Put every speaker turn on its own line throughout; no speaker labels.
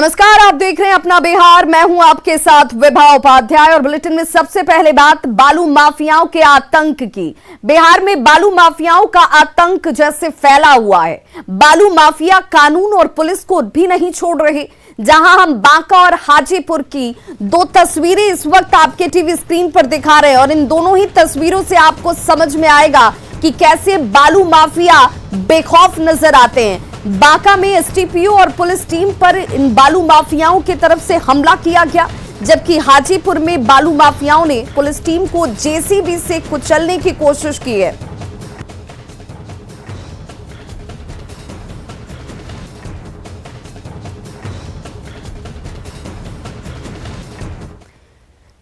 नमस्कार, आप देख रहे हैं अपना बिहार। मैं हूं आपके साथ विभा उपाध्याय और बुलेटिन में सबसे पहले बात बालू माफियाओं के आतंक की। बिहार में बालू माफियाओं का आतंक जैसे फैला हुआ है। बालू माफिया कानून और पुलिस को भी नहीं छोड़ रहे। जहां हम बांका और हाजीपुर की दो तस्वीरें इस वक्त आपके टीवी स्क्रीन पर दिखा रहे हैं और इन दोनों ही तस्वीरों से आपको समझ में आएगा कि कैसे बालू माफिया बेखौफ नजर आते हैं। बांका में एसटीपीओ और पुलिस टीम पर इन बालू माफियाओं की तरफ से हमला किया गया, जबकि हाजीपुर में बालू माफियाओं ने पुलिस टीम को जेसीबी से कुचलने की कोशिश की है।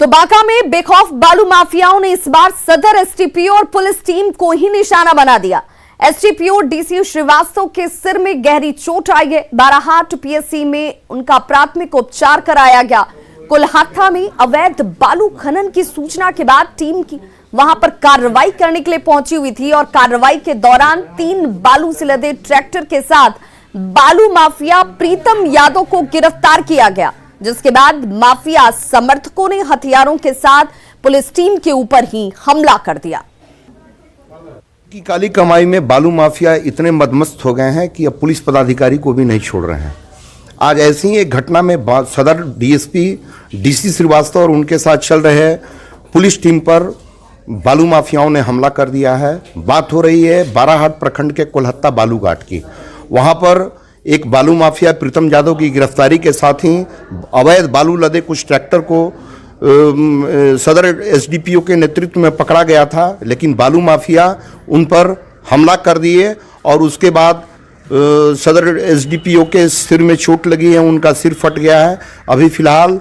तो बांका में बेखौफ बालू माफियाओं ने इस बार सदर एसटीपीओ और पुलिस टीम को ही निशाना बना दिया। एसटीपीओ डीसी श्रीवास्तव के सिर में गहरी चोट आई है। बाराहाट पीएससी में उनका प्राथमिक उपचार कराया गया। कुलहत्था में अवैध बालू खनन की सूचना के बाद टीम की वहां पर कार्रवाई करने के लिए पहुंची हुई थी और कार्रवाई के दौरान 3 बालू से लदे ट्रैक्टर के साथ बालू माफिया प्रीतम यादव को गिरफ्तार किया गया, जिसके बाद माफिया समर्थकों ने हथियारों के साथ पुलिस टीम के ऊपर ही हमला कर दिया।
की काली कमाई में बालू माफिया इतने मदमस्त हो गए हैं कि अब पुलिस पदाधिकारी को भी नहीं छोड़ रहे हैं। आज ऐसी ही एक घटना में सदर डीएसपी डीसी श्रीवास्तव और उनके साथ चल रहे पुलिस टीम पर बालू माफियाओं ने हमला कर दिया है। बात हो रही है बाराहाट प्रखंड के कुलहत्ता बालू घाट की। वहां पर एक बालू माफिया प्रीतम यादव की गिरफ्तारी के साथ ही अवैध बालू लदे कुछ ट्रैक्टर को सदर एसडीपीओ के नेतृत्व में पकड़ा गया था, लेकिन बालू माफिया उन पर हमला कर दिए और उसके बाद सदर एसडीपीओ के सिर में चोट लगी है, उनका सिर फट गया है। अभी फिलहाल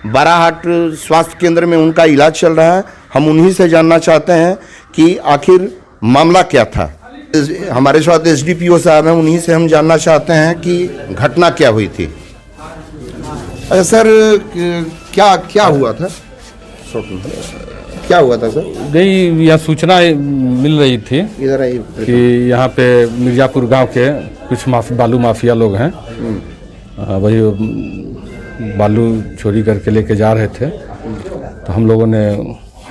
बाराहाट स्वास्थ्य केंद्र में उनका इलाज चल रहा है। हम उन्हीं से जानना चाहते हैं कि आखिर मामला क्या था। हमारे साथ एसडीपीओ साहब हैं, उन्हीं से हम जानना चाहते हैं कि घटना क्या हुई थी। सर क्या क्या हुआ था? क्या हुआ था सर?
यही यह सूचना मिल रही थी
इधर आई
कि यहाँ पे मिर्जापुर गांव के कुछ बालू माफिया लोग हैं, वही बालू चोरी करके लेके जा रहे थे। तो हम लोगों ने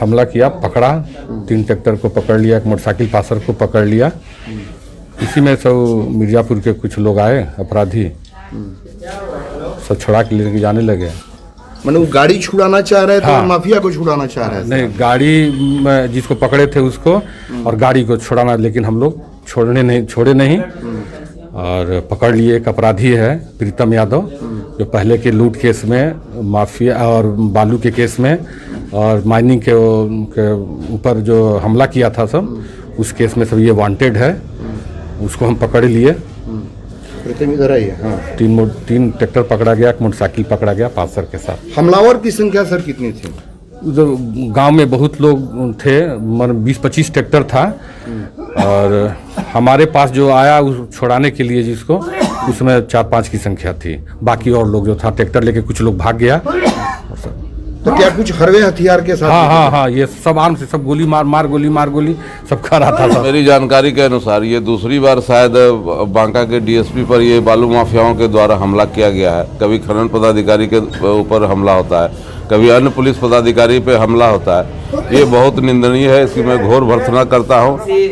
हमला किया, पकड़ा, 3 ट्रैक्टर को पकड़ लिया, एक मोटरसाइकिल पासर को पकड़ लिया। इसी में सब मिर्जापुर के कुछ लोग आए, अपराधी, सब छुड़ा के लेके जाने लगे।
मतलब वो गाड़ी छुड़ाना चाह रहे थे? हाँ। माफिया को छुड़ाना चाह रहे थे?
नहीं, गाड़ी में जिसको पकड़े थे उसको और गाड़ी को छुड़ाना, लेकिन हम लोग छोड़े नहीं और पकड़ लिए। एक अपराधी है प्रीतम यादव, जो पहले के लूट केस में, माफिया और बालू के केस में और माइनिंग के ऊपर जो हमला किया था सब, उस केस में सब ये वांटेड है। उसको हम पकड़ लिए।
इधर आई है। हाँ।
3 ट्रैक्टर पकड़ा गया, एक मोटरसाइकिल पकड़ा गया पासर के साथ।
हमलावर की संख्या सर कितनी थी?
उधर गांव में बहुत लोग थे, 20-25 ट्रैक्टर था और हमारे पास जो आया उस छोड़ाने के लिए जिसको, उसमें 4-5 की संख्या थी। बाकी और लोग जो था ट्रैक्टर लेके कुछ लोग भाग गया।
तो क्या कुछ हरवे हथियार के साथ?
हाँ, ये सब आर्म से, सब गोली मार गोली सब खा रहा था।
मेरी जानकारी के अनुसार ये दूसरी बार शायद बांका के डीएसपी पर ये बालू माफियाओं के द्वारा हमला किया गया है। कभी खनन पदाधिकारी के ऊपर हमला होता है, कभी अन्य पुलिस पदाधिकारी पे हमला होता है। ये बहुत निंदनीय है, इसकी मैं घोर भर्त्सना करता हूँ।
किसी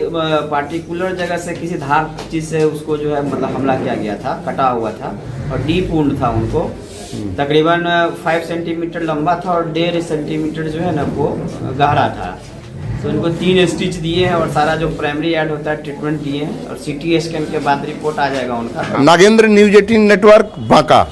पार्टिकुलर जगह से, किसी धार चीज से उसको जो है मतलब हमला किया गया था, कटा हुआ था और डीप वुंड था उनको। तकरीबन 5 सेंटीमीटर लंबा था और 1.5 सेंटीमीटर जो है ना वो गहरा था। तो इनको 3 स्टिच दिए हैं और सारा जो प्राइमरी ऐड होता है ट्रीटमेंट दिए हैं और सीटी स्कैन के बाद रिपोर्ट आ जाएगा उनका।
Nagendra, news 18 network, Banka.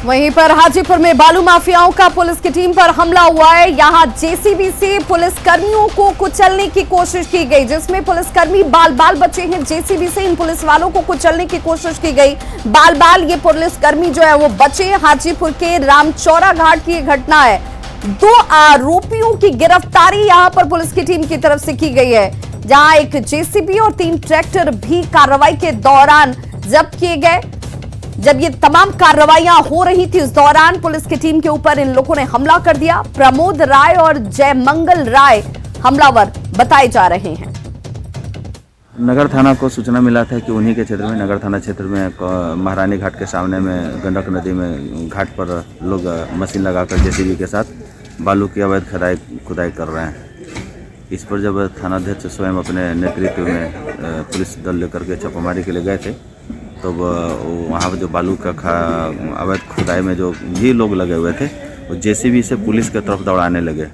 वहीं पर हाजीपुर में बालू माफियाओं का पुलिस की टीम पर हमला हुआ है। यहां जेसीबी से पुलिस कर्मियों को कुचलने की कोशिश की गई, जिसमें पुलिसकर्मी बाल बचे हैं। जेसीबी से इन पुलिस वालों को कुचलने की कोशिश की गई। बाल ये पुलिसकर्मी जो है वो बचे। हाजीपुर के रामचौरा घाट की घटना है। 2 आरोपियों की गिरफ्तारी यहां पर पुलिस की टीम की तरफ से की गई है, जहां एक जेसीबी और 3 ट्रैक्टर भी कार्रवाई के दौरान जब्त किए गए। जब ये तमाम कार्रवाइयां हो रही थी, उस दौरान पुलिस की टीम के ऊपर इन लोगों ने हमला कर दिया। प्रमोद राय और जयमंगल राय हमलावर बताए जा रहे हैं।
नगर थाना को सूचना मिला था कि उन्हीं के क्षेत्र में, नगर थाना क्षेत्र में महारानी घाट के सामने में गंडक नदी में घाट पर लोग मशीन लगाकर जेसीबी के साथ बालू की अवैध खुदाई कर रहे हैं। इस पर जब थानाध्यक्ष स्वयं अपने नेतृत्व में पुलिस दल लेकर के छापामारी के लिए गए थे, तो वहाँ पर जो बालू का अवैध खुदाई में जो भी लोग लगे हुए थे, वो जेसीबी से पुलिस की तरफ दौड़ाने लगे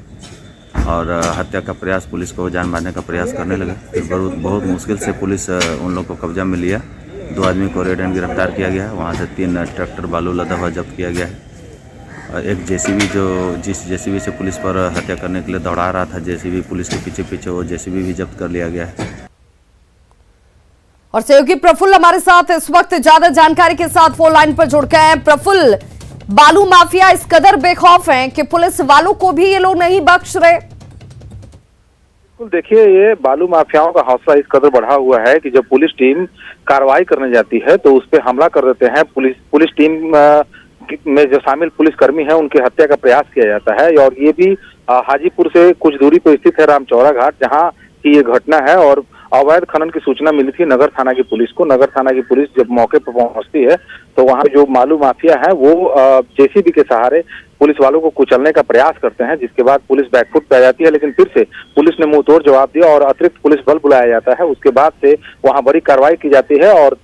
और हत्या का प्रयास, पुलिस को जान मारने का प्रयास करने लगे। फिर बहुत मुश्किल से पुलिस उन लोगों को कब्जा में लिया। 2 आदमी को रेड एंड गिरफ्तार किया गया है। वहाँ से 3 ट्रैक्टर बालू लदा हुआ जब्त किया गया है। और एक जेसीबी जिस जेसीबी से पुलिस पर हत्या करने के लिए दौड़ा रहा था, जेसीबी पुलिस के पीछे पीछे, वो जेसीबी भी जब्त कर लिया गया है।
और सहयोगी प्रफुल्ल हमारे साथ इस वक्त ज्यादा जानकारी के साथ फोन लाइन पर जुड़ गए हैं। प्रफुल्ल, बालू माफिया इस कदर बेखौफ हैं कि पुलिस वालों को भी ये लोग नहीं बख्श रहे।
देखिए, ये बालू माफियाओं का हौसला इस कदर बढ़ा हुआ है कि जब पुलिस टीम कार्रवाई करने जाती है तो उस पर हमला कर देते हैं। पुलिस टीम में जो शामिल पुलिसकर्मी हैं उनकी हत्या का प्रयास किया जाता है। और ये भी हाजीपुर से कुछ दूरी पर स्थित है रामचौरा घाट, जहां की ये घटना है। और अवैध खनन की सूचना मिली थी नगर थाना की पुलिस को। नगर थाना की पुलिस जब मौके पर पहुंचती है तो वहां जो बालू माफिया है वो जेसीबी के सहारे पुलिस वालों को कुचलने का प्रयास करते हैं, जिसके बाद पुलिस बैकफुट पे आ जाती है। लेकिन फिर से पुलिस ने मुंह तोड़ जवाब दिया और अतिरिक्त पुलिस बल बुलाया जाता है। उसके बाद से वहां बड़ी कार्रवाई की जाती है और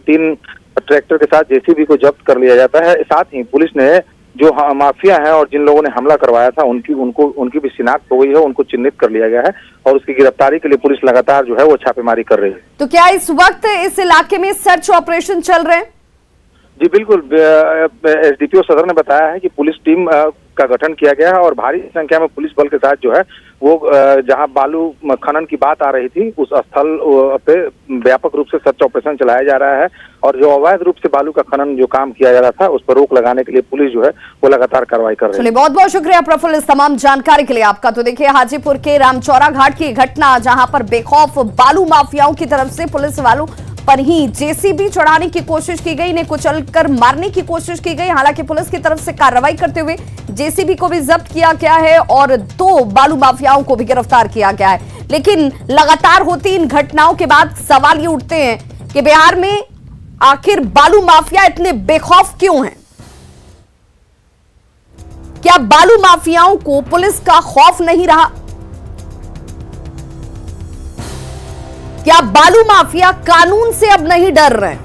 3 ट्रैक्टर के साथ जेसीबी को जब्त कर लिया जाता है। साथ ही पुलिस ने जो माफिया है और जिन लोगों ने हमला करवाया था उनकी भी शिनाख्त हो गई है, उनको चिन्हित कर लिया गया है और उसकी गिरफ्तारी के लिए पुलिस लगातार जो है वो छापेमारी कर रही है।
तो क्या इस वक्त इस इलाके में सर्च ऑपरेशन चल रहे हैं?
जी बिल्कुल, एसडीपीओ सदर ने बताया है कि पुलिस टीम का गठन किया गया है और भारी संख्या में पुलिस बल के साथ जो है वो जहां बालू खनन की बात आ रही थी उस स्थल पे व्यापक रूप से सर्च ऑपरेशन चलाया जा रहा है। और जो अवैध रूप से बालू का खनन जो काम किया जा रहा था उस पर रोक लगाने के लिए पुलिस जो है वो लगातार कार्रवाई कर रही है।
बहुत बहुत शुक्रिया प्रफुल्ल इस तमाम जानकारी के लिए आपका। तो देखिए, हाजीपुर के रामचौरा घाट की घटना, जहां पर बेखौफ बालू माफियाओं की तरफ से पुलिस वालों पर ही जेसीबी चढ़ाने की कोशिश की गई, इन्हें कुचलकर मारने की कोशिश की गई। हालांकि पुलिस की तरफ से कार्रवाई करते हुए जेसीबी को भी जब्त किया गया है और 2 बालू माफियाओं को भी गिरफ्तार किया गया है। लेकिन लगातार होती इन घटनाओं के बाद सवाल ये उठते हैं कि बिहार में आखिर बालू माफिया इतने बेखौफ क्यों हैं? क्या बालू माफियाओं को पुलिस का खौफ नहीं रहा? क्या बालू माफिया कानून से अब नहीं डर रहे?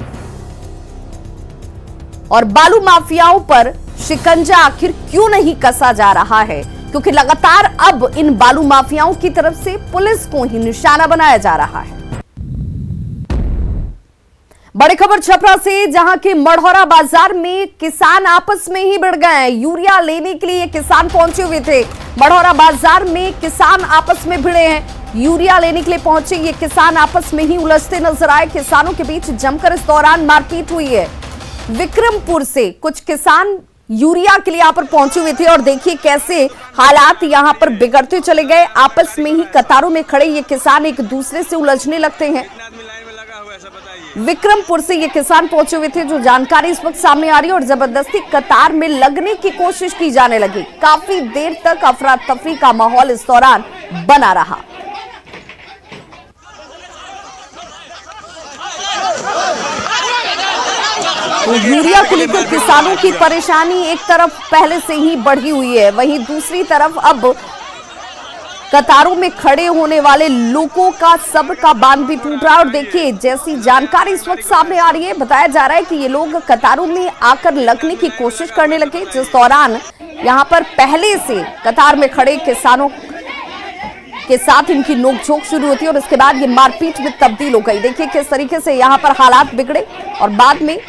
और बालू माफियाओं पर शिकंजा आखिर क्यों नहीं कसा जा रहा है? क्योंकि लगातार अब इन बालू माफियाओं की तरफ से पुलिस को ही निशाना बनाया जा रहा है। बड़ी खबर छपरा से, जहां के मढ़ौरा बाजार में किसान आपस में ही भिड़ गए। यूरिया लेने के लिए किसान पहुंचे हुए थे। मढ़ौरा बाजार में किसान आपस में भिड़े हैं। यूरिया लेने के लिए पहुंचे ये किसान आपस में ही उलझते नजर आए। किसानों के बीच जमकर इस दौरान मारपीट हुई है। विक्रमपुर से कुछ किसान यूरिया के लिए यहां पर पहुंचे हुए थे और देखिए कैसे हालात यहां पर बिगड़ते चले गए। आपस में ही कतारों में खड़े ये किसान एक दूसरे से उलझने लगते हैं। विक्रमपुर से ये किसान पहुंचे हुए थे, जो जानकारी इस वक्त सामने आ रही है, और जबरदस्ती कतार में लगने की कोशिश की जाने लगी। काफी देर तक अफरा तफरी का माहौल इस दौरान बना रहा। तो यूरिया को लेकर किसानों की परेशानी एक तरफ पहले से ही बढ़ी हुई है, वहीं दूसरी तरफ अब कतारों में खड़े होने वाले लोगों का सब्र का बांध भी टूट रहा है। और देखिए, जैसी जानकारी इस वक्त सामने आ रही है, बताया जा रहा है कि ये लोग कतारों में आकर लगने की कोशिश करने लगे, जिस दौरान यहां पर पहले से कतार में खड़े किसानों के साथ इनकी नोकझोंक शुरू होती है और इसके बाद ये मारपीट में तब्दील हो गई। देखिए किस तरीके से यहां पर हालात बिगड़े और बाद में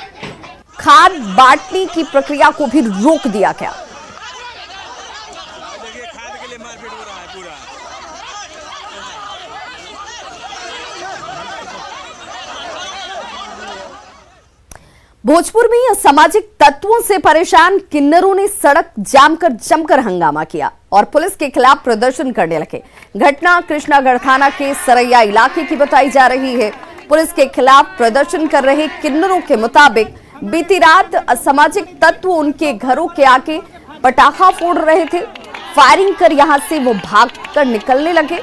खाद बांटने की प्रक्रिया को भी रोक दिया गया। भोजपुर में असामाजिक तत्वों से परेशान किन्नरों ने सड़क जाम कर जमकर हंगामा किया और पुलिस के खिलाफ प्रदर्शन करने लगे। घटना कृष्णागढ़ थाना के सरैया इलाके की बताई जा रही है। पुलिस के खिलाफ प्रदर्शन कर रहे किन्नरों के मुताबिक बीती रात असामाजिक तत्व उनके घरों के आगे पटाखा फोड़ रहे थे। फायरिंग कर यहां से वो भागकर निकलने लगे।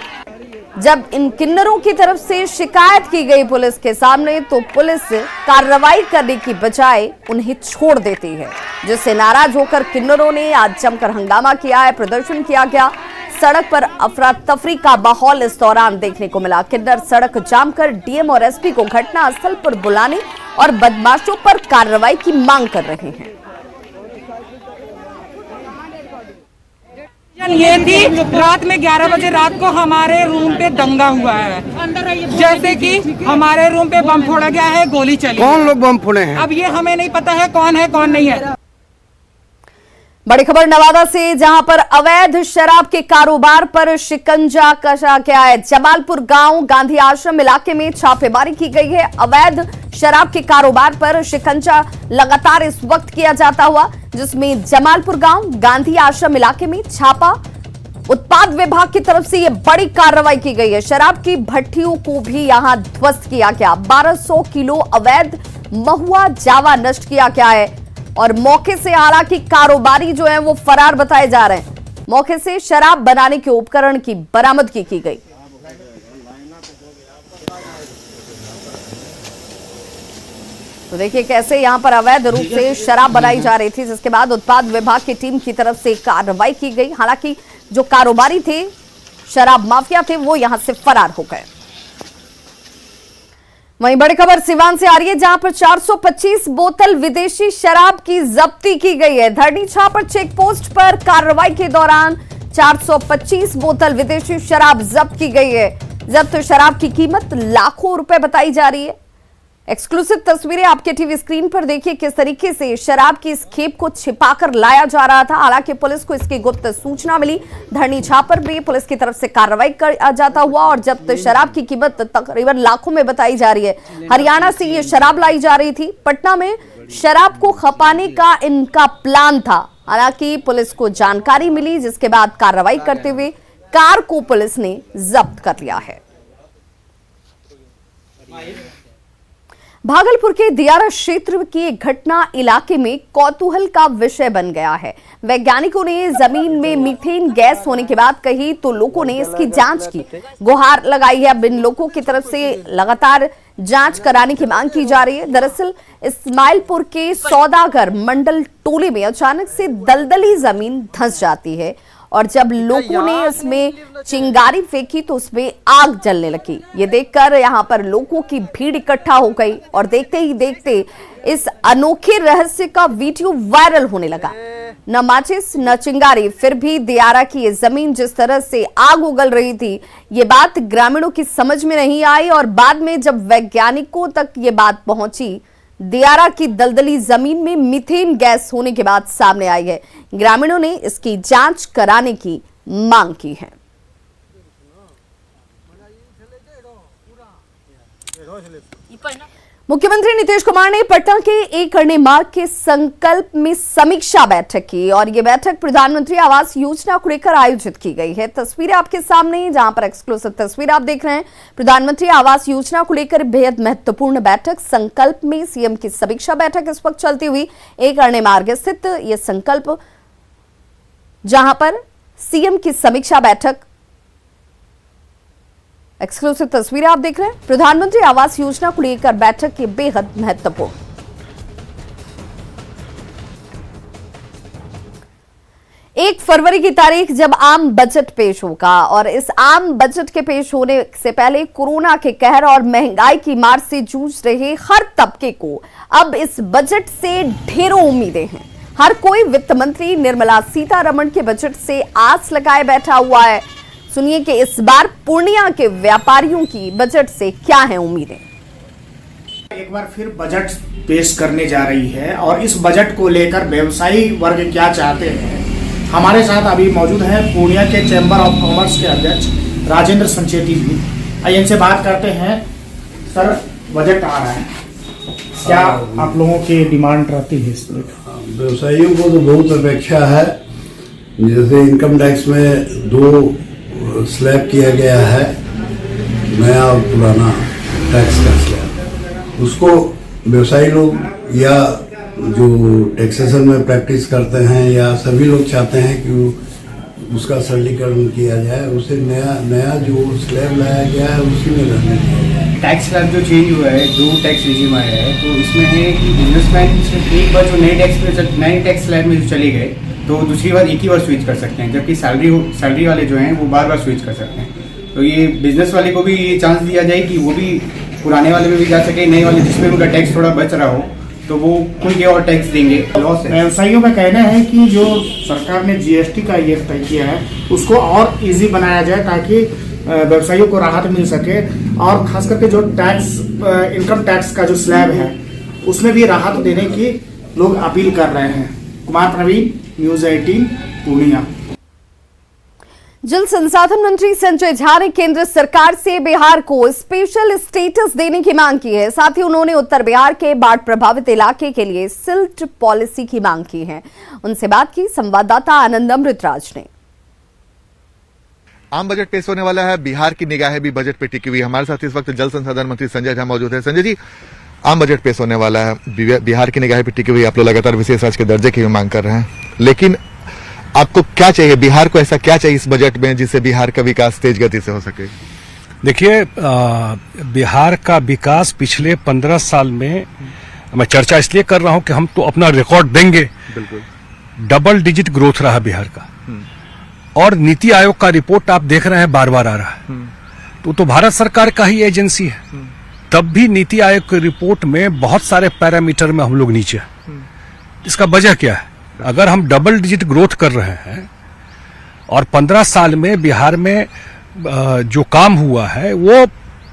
जब इन किन्नरों की तरफ से शिकायत की गई पुलिस के सामने तो पुलिस कार्रवाई करने की बजाय उन्हें छोड़ देती है, जिससे नाराज होकर किन्नरों ने आज जमकर हंगामा किया है, प्रदर्शन किया गया। सड़क पर अफरा तफरी का माहौल इस दौरान देखने को मिला। किन्नर सड़क जाम कर डीएम और एसपी को घटना स्थल पर बुलाने और बदमाशों पर कार्रवाई की मांग कर रहे हैं।
ये थी रात में 11 बजे रात को हमारे रूम पे दंगा हुआ है, जैसे कि हमारे रूम पे बम फोड़ा गया है, गोली चली।
कौन लोग बम फोड़े हैं?
अब ये हमें नहीं पता है कौन नहीं है।
बड़ी खबर नवादा से, जहां पर अवैध शराब के कारोबार पर शिकंजा कसा गया है। जमालपुर गांव गांधी आश्रम इलाके में छापेमारी की गई है। अवैध शराब के कारोबार पर शिकंजा लगातार इस वक्त किया जाता हुआ, जिसमें जमालपुर गांव गांधी आश्रम इलाके में छापा। उत्पाद विभाग की तरफ से यह बड़ी कार्रवाई की गई है। शराब की भट्टियों को भी यहां ध्वस्त किया गया। 1200 किलो अवैध महुआ जावा नष्ट किया गया है और मौके से हालांकि कारोबारी जो है वो फरार बताए जा रहे हैं। मौके से शराब बनाने के उपकरण की बरामदगी की गई। तो देखिए कैसे यहां पर अवैध रूप से शराब बनाई जा रही थी, जिसके बाद उत्पाद विभाग की टीम की तरफ से कार्रवाई की गई। हालांकि जो कारोबारी थे, शराब माफिया थे, वो यहां से फरार हो गए। वहीं बड़ी खबर सिवान से आ रही है, जहां पर 425 बोतल विदेशी शराब की जब्ती की गई है। धरनी छापर चेक पोस्ट पर कार्रवाई के दौरान 425 बोतल विदेशी शराब जब्त की गई है। जब्त शराब की कीमत लाखों रुपए बताई जा रही है। एक्सक्लूसिव तस्वीरें आपके टीवी स्क्रीन पर देखिए किस तरीके से शराब की इस खेप को छिपाकर लाया जा रहा था। हालांकि पुलिस को इसकी गुप्त सूचना मिली। धरनी छापर भी पुलिस की तरफ से कार्रवाई कर जाता हुआ और जब्त शराब की कीमत तकरीबन लाखों में बताई जा रही है। हरियाणा से ये शराब लाई जा रही थी। पटना में शराब को खपाने का इनका प्लान था। हालांकि पुलिस को जानकारी मिली, जिसके बाद कार्रवाई करते हुए कार को पुलिस ने जब्त कर लिया है। भागलपुर के दियारा क्षेत्र की एक घटना इलाके में कौतूहल का विषय बन गया है। वैज्ञानिकों ने जमीन में मीथेन गैस होने की बात कही तो लोगों ने इसकी जांच की, गुहार लगाई है। अब इन लोगों की तरफ से लगातार जांच कराने की मांग की जा रही है। दरअसल इस्माइलपुर के सौदागर मंडल टोले में अचानक से दलदली जमीन धंस जाती है और जब लोगों ने इसमें चिंगारी फेंकी तो उसमें आग जलने लगी। ये देखकर यहां पर लोगों की भीड़ इकट्ठा हो गई और देखते ही देखते इस अनोखे रहस्य का वीडियो वायरल होने लगा। न माचिस न चिंगारी, फिर भी दियारा की ये जमीन जिस तरह से आग उगल रही थी, ये बात ग्रामीणों की समझ में नहीं आई और बाद में जब वैज्ञानिकों तक ये बात पहुंची, दियारा की दलदली जमीन में मीथेन गैस होने के बाद सामने आई है। ग्रामीणों ने इसकी जांच कराने की मांग की है। मुख्यमंत्री नीतीश कुमार ने पटना के एक करने मार्ग के संकल्प में समीक्षा बैठक की और यह बैठक प्रधानमंत्री आवास योजना को लेकर आयोजित की गई है। तस्वीरें आपके सामने, जहां पर एक्सक्लूसिव तस्वीर आप देख रहे हैं। प्रधानमंत्री आवास योजना को लेकर बेहद महत्वपूर्ण बैठक संकल्प में सीएम की समीक्षा बैठक इस वक्त चलती हुई। एक करने मार्ग स्थित यह संकल्प, जहां पर सीएम की समीक्षा बैठक, एक्सक्लूसिव तस्वीरें आप देख रहे हैं। प्रधानमंत्री आवास योजना को लेकर बैठक के बेहद महत्वपूर्ण। 1 फरवरी की तारीख जब आम बजट पेश होगा और इस आम बजट के पेश होने से पहले कोरोना के कहर और महंगाई की मार से जूझ रहे हर तबके को अब इस बजट से ढेरों उम्मीदें हैं। हर कोई वित्त मंत्री निर्मला सीतारमण के बजट से आस लगाए बैठा हुआ है। सुनिए कि इस बार पूर्णिया के व्यापारियों की बजट से क्या है उम्मीदें।
एक बार फिर बजट पेश करने जा रही है और इस बजट को लेकर व्यवसायी वर्ग क्या चाहते हैं। हमारे साथ अभी मौजूद हैं पूर्णिया के चैम्बर ऑफ कॉमर्स के अध्यक्ष राजेंद्र संचेती जी। आइए इनसे बात करते हैं। सर, बजट आ रहा है, क्या आप लोगों की डिमांड रहती है इसमें?
व्यवसायियों को तो बहुत अपेक्षा है। जैसे इनकम टैक्स में 2 स्लैब किया गया है, नया और पुराना टैक्स का स्लैब। उसको व्यवसायी लोग या जो टैक्सेशन में प्रैक्टिस करते हैं या सभी लोग चाहते हैं कि उसका सरलीकरण किया जाए, उसे नया जो स्लैब लाया गया है उसी में रहने दिया जाए।
टैक्स स्लैब जो चेंज हुआ है, 2 टैक्स रिजीम आया है, तो इसमें है कि बिजनेसमैन सिर्फ एक बार जो नए टैक्स स्लैब में जो चले गए तो दूसरी बार एक ही बार स्विच कर सकते हैं, जबकि सैलरी वाले जो हैं वो बार बार स्विच कर सकते हैं। तो ये बिजनेस वाले को भी ये चांस दिया जाए कि वो भी पुराने वाले में भी जा सके, नए वाले जिसमें उनका टैक्स थोड़ा बच रहा हो तो वो खुल के और टैक्स देंगे। व्यवसायियों का कहना है कि जो सरकार ने जीएसटी का ये तय किया है उसको और इजी बनाया जाए ताकि व्यवसायियों को राहत मिल सके, और खास करके जो टैक्स इनकम टैक्स का जो स्लैब है उसमें भी राहत देने की लोग अपील कर रहे हैं। कुमार प्रवीण, न्यूज़ 18 पूर्णिया।
जल संसाधन मंत्री संजय झा ने केंद्र सरकार से बिहार को स्पेशल स्टेटस देने की मांग की है। साथ ही उन्होंने उत्तर बिहार के बाढ़ प्रभावित इलाके के लिए सिल्ट पॉलिसी की मांग की है। उनसे बात की संवाददाता आनंद अमृतराज ने।
आम बजट पेश होने वाला है, बिहार की निगाहें भी बजट पे टिकी हुई। हमारे साथ इस वक्त जल संसाधन मंत्री संजय झा मौजूद है। संजय जी, आम बजट पेश होने वाला है, बिहार की निगाहें पे टिकी हुई, आप लोग लगातार विशेष राज्य के दर्जे की भी मांग कर रहे हैं, लेकिन आपको क्या चाहिए, बिहार को ऐसा क्या चाहिए इस बजट में जिससे बिहार का विकास तेज गति से हो सके?
देखिए, बिहार का विकास पिछले 15 साल में, मैं चर्चा इसलिए कर रहा हूं कि हम तो अपना रिकॉर्ड देंगे। बिल्कुल डबल डिजिट ग्रोथ रहा बिहार का, और नीति आयोग का रिपोर्ट आप देख रहे हैं बार बार आ रहा है, तो भारत सरकार का ही एजेंसी है, तब भी नीति आयोग की रिपोर्ट में बहुत सारे पैरामीटर में हम लोग नीचे हैं। इसका वजह क्या है? अगर हम डबल डिजिट ग्रोथ कर रहे हैं और 15 साल में बिहार में जो काम हुआ है वो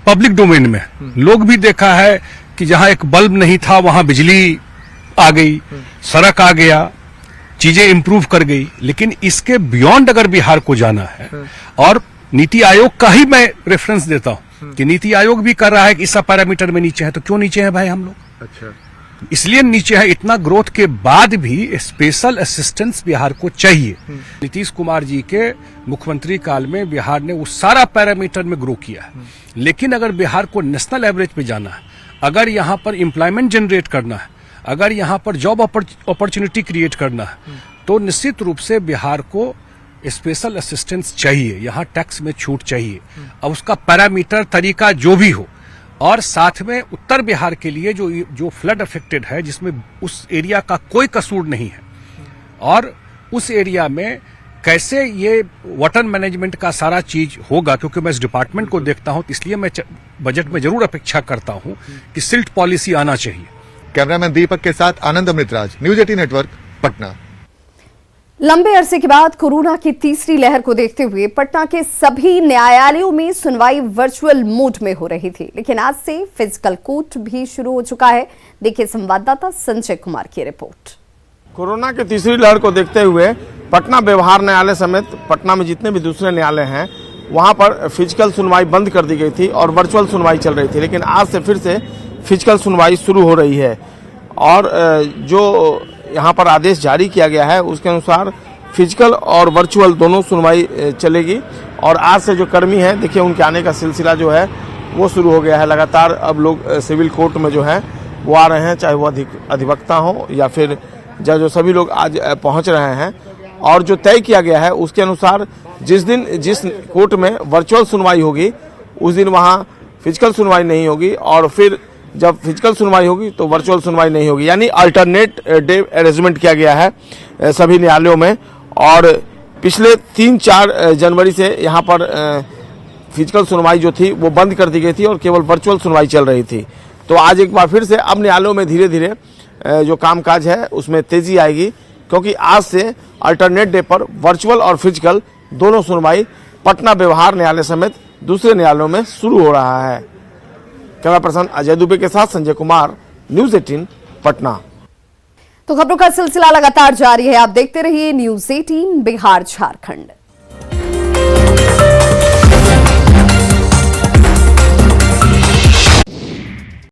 पब्लिक डोमेन में, लोग भी देखा है कि जहां एक बल्ब नहीं था वहां बिजली आ गई, सड़क आ गया, चीजें इंप्रूव कर गई। लेकिन इसके बियॉन्ड अगर बिहार को जाना है, और नीति आयोग का ही मैं रेफरेंस देता हूं कि नीति आयोग भी कर रहा है कि इस पैरामीटर में नीचे है, तो क्यों नीचे है भाई हम लोग? अच्छा, इसलिए नीचे है। इतना ग्रोथ के बाद भी स्पेशल असिस्टेंस बिहार को चाहिए। नीतीश कुमार जी के मुख्यमंत्री काल में बिहार ने उस सारा पैरामीटर में ग्रो किया है, लेकिन अगर बिहार को नेशनल एवरेज पे जाना है, अगर यहाँ पर एम्प्लॉयमेंट जनरेट करना है, अगर यहाँ पर जॉब अपॉर्चुनिटी क्रिएट करना है, तो निश्चित रूप से बिहार को स्पेशल असिस्टेंस चाहिए, यहाँ टैक्स में छूट चाहिए। अब उसका पैरामीटर तरीका जो भी हो, और साथ में उत्तर बिहार के लिए जो फ्लड अफेक्टेड है, जिसमें उस एरिया का कोई कसूर नहीं है, और उस एरिया में कैसे ये वाटर मैनेजमेंट का सारा चीज होगा, क्योंकि मैं इस डिपार्टमेंट को देखता हूं, इसलिए मैं बजट में जरूर अपेक्षा करता हूं कि सिल्ट पॉलिसी आना चाहिए।
कैमरामैन दीपक के साथ आनंद अमृतराज, न्यूज़ 18 नेटवर्क, पटना।
लंबे अरसे के बाद कोरोना की तीसरी लहर को देखते हुए पटना के सभी न्यायालयों में सुनवाई वर्चुअल मोड में हो रही थी, लेकिन आज से फिजिकल कोर्ट भी शुरू हो चुका है। देखिए संवाददाता संजय कुमार की रिपोर्ट।
कोरोना की तीसरी लहर को देखते हुए पटना व्यवहार न्यायालय समेत पटना में जितने भी दूसरे न्यायालय हैं वहां पर फिजिकल सुनवाई बंद कर दी गई थी और वर्चुअल सुनवाई चल रही थी, लेकिन आज से फिर से फिजिकल सुनवाई शुरू हो रही है। और जो यहाँ पर आदेश जारी किया गया है उसके अनुसार फिजिकल और वर्चुअल दोनों सुनवाई चलेगी। और आज से जो कर्मी हैं, देखिए उनके आने का सिलसिला जो है वो शुरू हो गया है। लगातार अब लोग सिविल कोर्ट में जो है वो आ रहे हैं, चाहे वो अधिवक्ता हो या फिर जज, जो सभी लोग आज पहुँच रहे हैं। और जो तय किया गया है उसके अनुसार जिस कोर्ट में वर्चुअल सुनवाई होगी उस दिन वहाँ फिजिकल सुनवाई नहीं होगी, और फिर जब फिजिकल सुनवाई होगी तो वर्चुअल सुनवाई नहीं होगी, यानी अल्टरनेट डे अरेंजमेंट किया गया है सभी न्यायालयों में। और पिछले 3-4 जनवरी से यहाँ पर फिजिकल सुनवाई जो थी वो बंद कर दी गई थी और केवल वर्चुअल सुनवाई चल रही थी। तो आज एक बार फिर से अब न्यायालयों में धीरे धीरे जो कामकाज है उसमें तेजी आएगी, क्योंकि आज से अल्टरनेट डे पर वर्चुअल और फिजिकल दोनों सुनवाई पटना व्यवहार न्यायालय समेत दूसरे न्यायालयों में शुरू हो रहा है। कैमरा पर्सन अजय दुबे के साथ संजय कुमार, न्यूज़ 18 पटना।
तो खबरों का सिलसिला लगातार जारी है, आप देखते रहिए न्यूज़ 18 बिहार झारखंड।